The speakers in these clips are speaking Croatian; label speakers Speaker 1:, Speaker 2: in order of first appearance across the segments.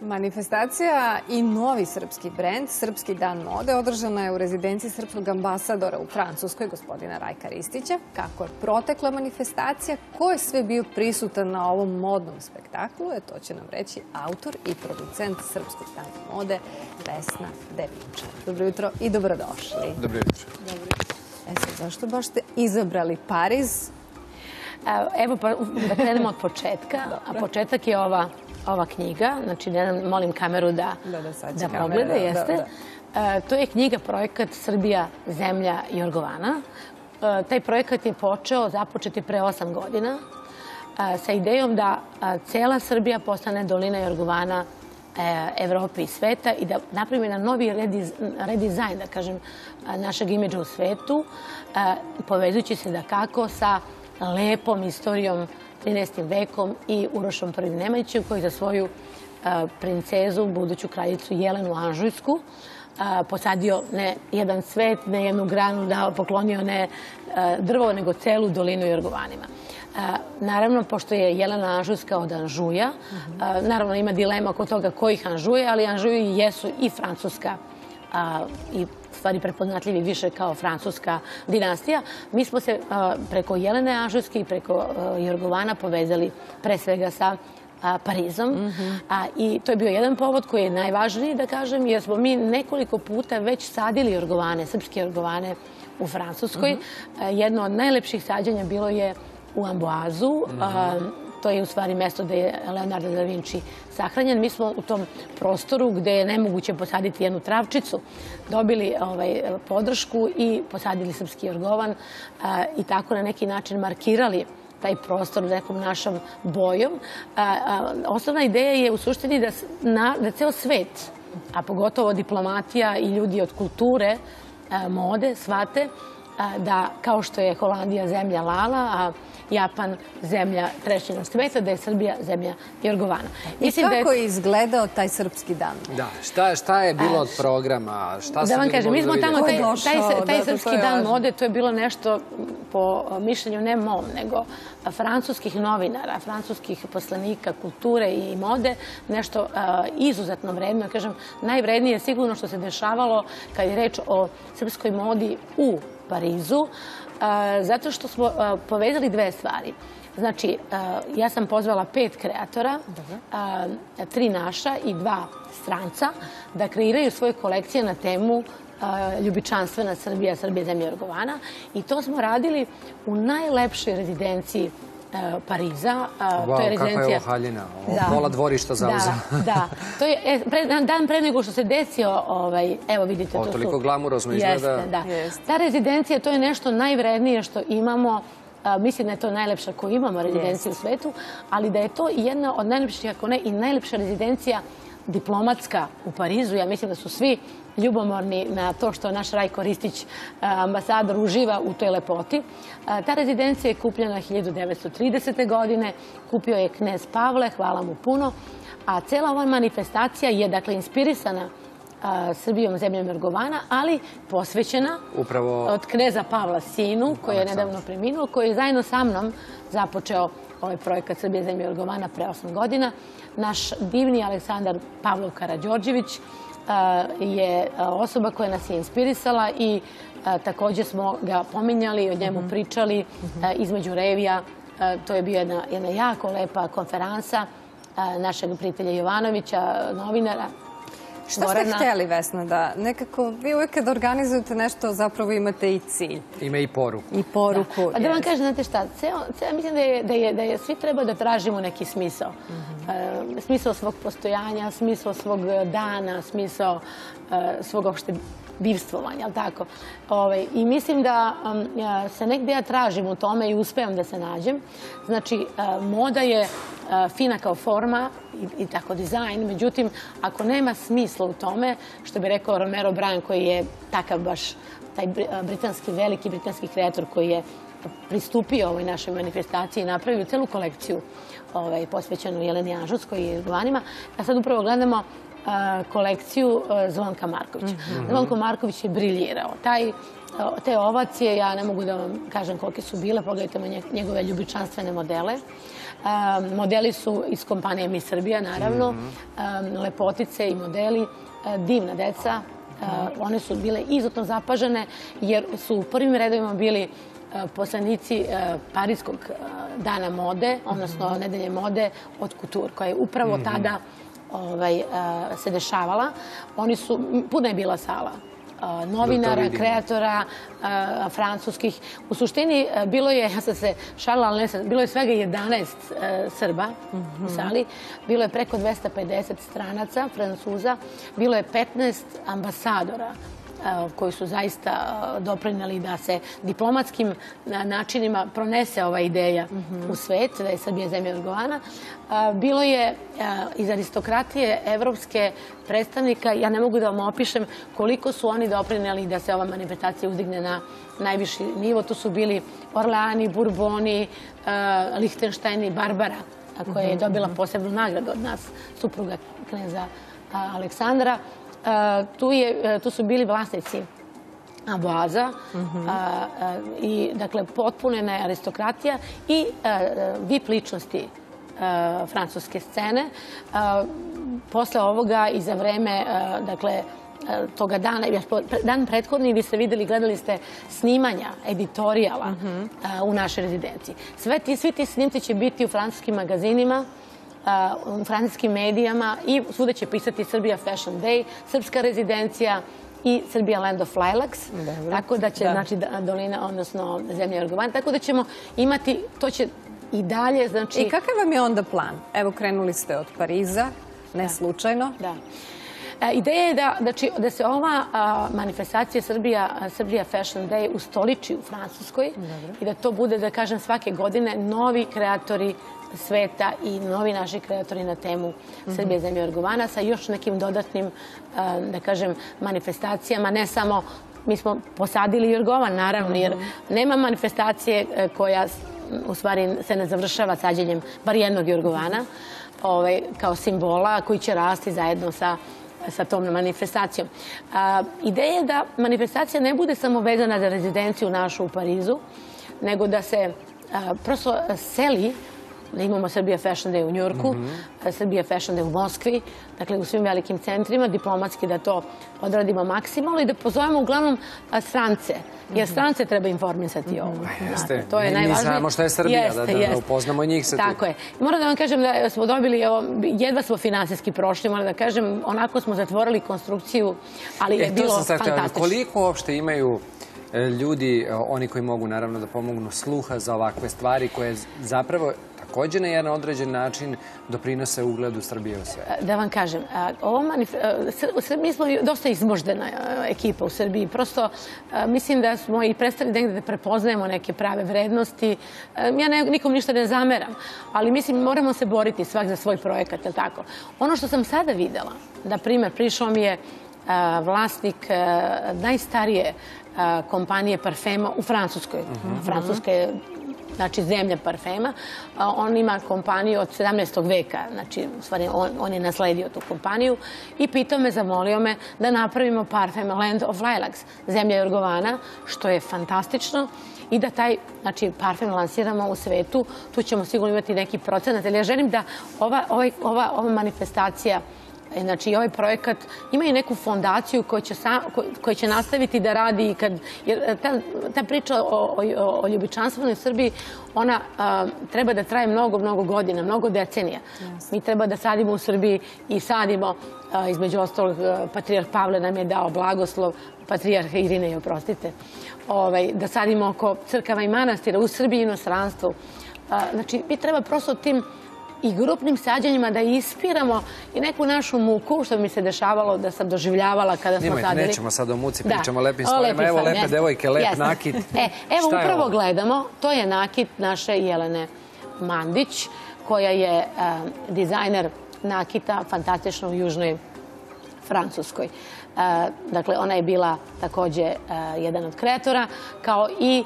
Speaker 1: Manifestacija i novi srpski brend, Srpski dan mode, održana je u rezidenciji srpskog ambasadora u Francuskoj, gospodina Rajka Ristića. Kako je protekla manifestacija, ko je sve bio prisutan na ovom modnom spektaklu, to će nam reći autor i producent Srpskog dana mode, Vesna Devinčar. Dobro jutro i dobrodošli.
Speaker 2: Dobro jutro.
Speaker 1: Zašto baš ste izabrali Pariz?
Speaker 3: Evo, da krenemo od početka. A početak je ova knjiga. Znači, molim kameru da pogleda. To je knjiga, projekat Srbija, zemlja Jorgovana. Taj projekat je započeti pre 8 godina sa idejom da cela Srbija postane dolina Jorgovana Evrope i sveta i da napravi na novi redizajn, da kažem, našeg imidža u svetu, povezujući se da kako sa lepom istorijom 13. vekom i Urošom I. Nemanjićem, koji za svoju princezu, buduću kraljicu Jelenu Anžujsku, posadio ne jedan cvet, ne jednu granu, poklonio ne drvo, nego celu dolinu Jorgovanima. Naravno, pošto je Jelena Anžujska od Anžuja, naravno ima dilema oko toga kojih Anžuje, ali Anžuji jesu i Francuska i stvari prepoznatljivi više kao francuska dinastija. Mi smo se preko Jelene Anžujske i preko Jorgovana povezali pre svega sa Parizom. I to je bio jedan povod koji je najvažniji, da kažem, jer smo mi nekoliko puta već sadili jorgovane, srpske jorgovane u Francuskoj. Jedno od najlepših sađanja bilo je u Amboazu. To je u stvari mesto gde je Leonardo da Vinci sahranjen. Mi smo u tom prostoru gde je nemoguće posaditi jednu travčicu dobili podršku i posadili srpski jorgovan i tako na neki način markirali taj prostor nekom našom bojom. Osnovna ideja je u suštini da ceo svet, a pogotovo diplomatija i ljudi od kulture, mode, shvate da kao što je Holandija zemlja lala, a Japan zemlja trešnjenog sveta, da je Srbija zemlja Jorgovana.
Speaker 1: I kako je izgledao taj srpski dan?
Speaker 2: Da, šta je bilo od programa?
Speaker 3: Da vam kažem, mi smo tamo, taj srpski dan mode, to je bilo nešto, po mišljenju ne mom, nego francuskih novinara, francuskih poslanika kulture i mode, nešto izuzetno vredno. Kažem, najvrednije je sigurno što se dešavalo kad je reč o srpskoj modi u Parizu, zato što smo povezali dve stvari. Znači, ja sam pozvala 5 kreatora, 3 naša i 2 stranca, da kreiraju svoje kolekcije na temu ljubičanstvena Srbija, Srbija zemlja Jorgovana. I to smo radili u najlepšoj rezidenciji Pariza.
Speaker 2: Wow, kakva je ovo haljina. Pola dvorišta zauzela.
Speaker 3: Da. To je dan pre nego što se desio, evo vidite.
Speaker 2: Toliko glamurozno izgleda.
Speaker 3: Ta rezidencija, to je nešto najvrednije što imamo. Mislim da je to najlepša koju imamo rezidencija u svetu, ali da je to jedna od najlepših, ako ne i najlepša rezidencija diplomatska u Parizu. Ja mislim da su svi ljubomorni na to što naš Rajko Ristić, ambasador, uživa u toj lepoti. Ta rezidencija je kupljena 1930. godine, kupio je knez Pavle, hvala mu puno, a cela ova manifestacija je, dakle, inspirisana Srbijom, zemljom Jorgovana, ali posvećena od kneza Pavla sinu, koji je nedavno preminuo, koji je zajedno sa mnom započeo ovaj projekat Srbije, zemlje Jorgovana pre 8 godina. Naš divni Aleksandar Pavlov Karađorđević je osoba koja nas je inspirisala i također smo ga pominjali, o njemu pričali između revija. To je bio jedna jako lepa konferansa našeg prijatelja Jovanovića, novinara.
Speaker 1: Šta ste htjeli, Vesna, da nekako vi uvijek kad organizujete nešto zapravo imate i cilj?
Speaker 2: Ima i poruku.
Speaker 1: I poruku.
Speaker 3: Da vam kažem, znate šta, mislim da svi treba da tražimo neki smisao. Smisao svog postojanja, smisao svog dana, smisao svog opšte bivstvovanja, ali tako. I mislim da se negdje ja tražim u tome i uspevam da se nađem. Znači, moda je fina kao forma i tako dizajn, međutim, ako nema smisla u tome, što bi rekao Romero Bryan, koji je takav baš taj veliki britanski kreator koji je pristupio ovoj našoj manifestaciji i napravio celu kolekciju posvećenu Jeleni Anžujskoj i Jorgovanima, a sad upravo gledamo kolekciju Zvonka Markovića. Zvonko Marković je briljirao. Te ovacije, ja ne mogu da vam kažem kolike su bile, pogledajte njegove ljubičanstvene modele. Modeli su iz kompanije Miss Srbija, naravno. Lepotice i modeli, divna deca. One su bile izuzetno zapažene jer su u prvim redovima bili poslanici Parijskog dana mode, odnosno nedelje mode od Couture, koja je upravo tada se dešavala. Puna je bila sala novinara, kreatora, francuskih. U suštini bilo je, ja sam se šalila, ali ne sam, bilo je svega 11 Srba u sali, bilo je preko 250 stranaca, Francuza, bilo je 15 ambasadora koji su zaista doprineli da se diplomatskim načinima pronese ova ideja u svet, da je Srbija zemlja odgovana. Bilo je iz aristokratije evropske predstavnika, ja ne mogu da vam opišem koliko su oni doprineli da se ova manifestacija uzdigne na najviši nivo. Tu su bili Orleani, Burboni, Lihtenštajn i Barbara, koja je dobila posebnu nagradu od nas, supruga kneza Aleksandra. Tu su bili vlasnici Amboaza i, dakle, potpunena je aristokratija i VIP ličnosti francuske scene. Posle ovoga i za vreme, dakle, toga dana, dan prethodni, vi ste videli, gledali ste snimanja editorijala u našoj rezidenciji. Svi ti snimci će biti u francuskim magazinima, u francuskim medijama i svuda će pisati Serbia Fashion Day, Srpska rezidencija i Serbia Land of Lilacs. Tako da će, znači, dolina, odnosno zemlja Jorgovana, tako da ćemo imati, to će i dalje, znači...
Speaker 1: I kakav vam je onda plan? Evo, krenuli ste od Pariza, ne slučajno.
Speaker 3: Da. Ideja je da se ova manifestacija Serbia Fashion Day ustoliči u Francuskoj i da to bude, da kažem, svake godine novi kreatori sveta i novi naši kreatori na temu Srbije zemlje Jorgovana sa još nekim dodatnim, da kažem, manifestacijama. Ne samo, mi smo posadili Jorgovan, naravno, jer nema manifestacije koja u stvari se ne završava sađenjem bar jednog Jorgovana kao simbola koji će rasti zajedno sa tom manifestacijom. Ideja je da manifestacija ne bude samo vezana za rezidenciju našu u Parizu, nego da se prosto seli, da imamo Serbia Fashion Day u Njujorku, Serbia Fashion Day u Moskvi, dakle u svim velikim centrima, diplomatski da to odradimo maksimalno i da pozovemo uglavnom strance, jer strance treba informisati o ovom.
Speaker 2: Jeste, mi znamo šta je Srbija, da upoznamo njih sa tim.
Speaker 3: Tako je. Moram da vam kažem da smo dobili, jedva smo finansijski prošli, moram da kažem, onako smo zatvorili konstrukciju, ali je bilo fantastično.
Speaker 2: Koliko uopšte imaju ljudi, oni koji mogu naravno da pomognu, sluha za ovakve stvari koje zapravo također na jedan određen način doprinose ugledu Srbije u svijetu?
Speaker 3: Da vam kažem, mi smo dosta izmoždena ekipa u Srbiji. Prosto mislim da smo i prestali negdje da prepoznajemo neke prave vrednosti. Ja nikom ništa ne zameram, ali mislim moramo se boriti svak za svoj projekat, je li tako? Ono što sam sada videla, na primjer, prišao mi je vlasnik najstarije kompanije parfema u Francuskoj. Francuska je, znači, zemlja parfema. On ima kompaniju od 17. veka, znači, u stvari, on je nasledio tu kompaniju i pitao me, zamolio me da napravimo parfem Land of Lilacs, zemlja Jorgovana, što je fantastično i da taj, znači, parfem lansiramo u svetu. Tu ćemo sigurno imati neki procenat, ali ja želim da ova manifestacija, znači i ovaj projekat ima i neku fondaciju koja će nastaviti da radi, jer ta priča o ljubičanstvenoj Srbiji, ona treba da traje mnogo, mnogo godina, mnogo decenija. Mi treba da sadimo u Srbiji i sadimo, između ostalog, patrijarh Pavle nam je dao blagoslov, patrijarh Irine, oprostite, da sadimo oko crkava i manastira u Srbiji i inostranstvu. Znači, mi treba prosto tim i grupnim sađanjima da ispiramo i neku našu muku, što mi se dešavalo da sam doživljavala kada smo sadili.
Speaker 2: Nećemo sad o muci, pričamo o lepim stvarima. Evo lepe devojke, lep nakit.
Speaker 3: Evo, upravo gledamo, to je nakit naše Jelene Mandić, koja je dizajner nakita fantastično u južnoj Francuskoj. Dakle, ona je bila također jedan od kreatora, kao i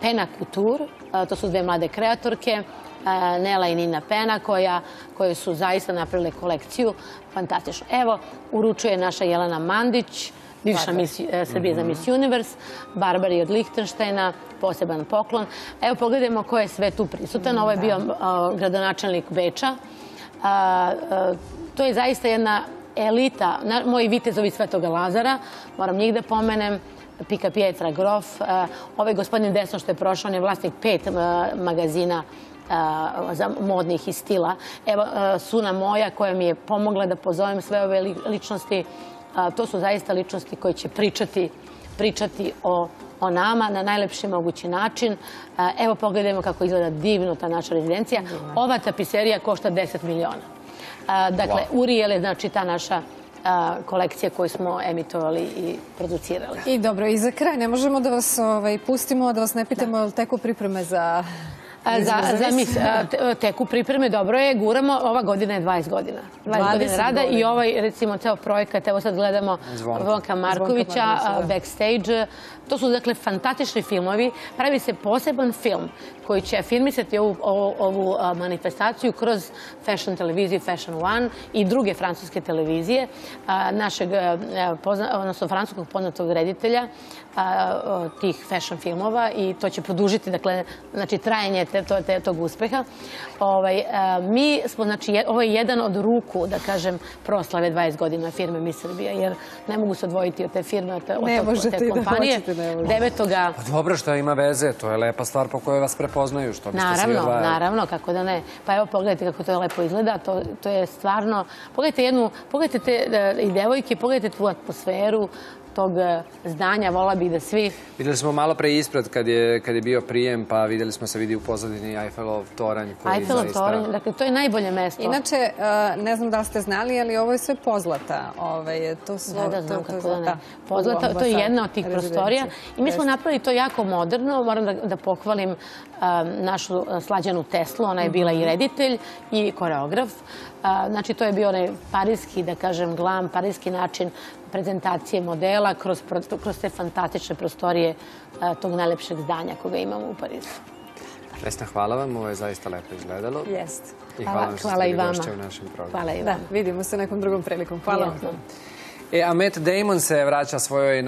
Speaker 3: Pena Couture, to su dve mlade kreatorke, Nela i Nina Pena, koje su zaista napravile kolekciju fantastično. Evo, uručuje naša Jelena Mandić, bivša Srbije za Miss Universe, Barbari od Lihtenštajna, poseban poklon. Evo pogledajmo ko je sve tu prisutan. Ovo je bio gradonačelnik Beča. To je zaista jedna elita, moji vitezovi Svetoga Lazara, moram njih da pomenem, Pika Pietra Grof, ovaj gospodin desno što je prošao, on je vlasnik 5 magazina modnih i stila. Evo, Suna moja koja mi je pomogla da pozovem sve ove ličnosti. To su zaista ličnosti koje će pričati o nama na najlepši mogući način. Evo, pogledajmo kako izgleda divno ta naša rezidencija. Ova tapiserija košta 10 miliona. Dakle, Uriel je znači ta naša kolekcija koju smo emitovali i producirali.
Speaker 1: I dobro, i za kraj ne možemo da vas pustimo, da vas ne pitamo, ali teku pripreme za...
Speaker 3: Teku pripreme, dobro je, guramo, ova godina je 20 godina. 20 godina rada i ovaj, recimo, ceo projekat, evo sad gledamo Zvonka Markovića, Backstage. To su, dakle, fantastični filmovi. Pravi se poseban film koji će afirmisati ovu manifestaciju kroz fashion televiziju Fashion One i druge francuske televizije našeg, odnosno francuskog poznatog reditelja tih fashion filmova i to će produžiti, dakle, znači, trajanje tog uspeha. Mi smo, znači, ovo je jedan od ruku, da kažem, proslave 20 godina firme Miss Srbija, jer ne mogu se odvojiti od te firme, od te kompanije.
Speaker 2: Dobro što ima veze, to je lepa stvar po kojoj vas prepoznaju, što biste svi odvajali.
Speaker 3: Naravno, kako da ne. Pa evo, pogledajte kako to lepo izgleda, to je stvarno... Pogledajte te i devojke, pogledajte tu atmosferu tog zdanja, vola bih da svi...
Speaker 2: Videli smo malo pre ispred kad je bio prijem, pa videli smo se vidi u pozadini Eiffelov toranj.
Speaker 3: Eiffelov toranj, dakle, to je najbolje mesto.
Speaker 1: Inače, ne znam da li ste znali, ali ovo je sve pozlata.
Speaker 3: Da, znam kako da ne. Pozlata, to je jedna od tih prostorija. I mi smo napravili to jako moderno. Moram da pohvalim našu Slađanu Teslu. Ona je bila i reditelj i koreograf. Znači, to je bio onaj parijski, da kažem, glam, parijski način prezentacije modela kroz te fantastične prostorije tog najlepšeg zdanja koga imamo u Parizu.
Speaker 2: Vesna, hvala vam, ovo je zaista lepo izgledalo.
Speaker 1: Jeste.
Speaker 2: I hvala vam što ste bili gošće u našem programu.
Speaker 3: Hvala i vama.
Speaker 1: Vidimo se nekom drugom prilikom. Hvala vam.
Speaker 2: A Matt Damon se vraća svojoj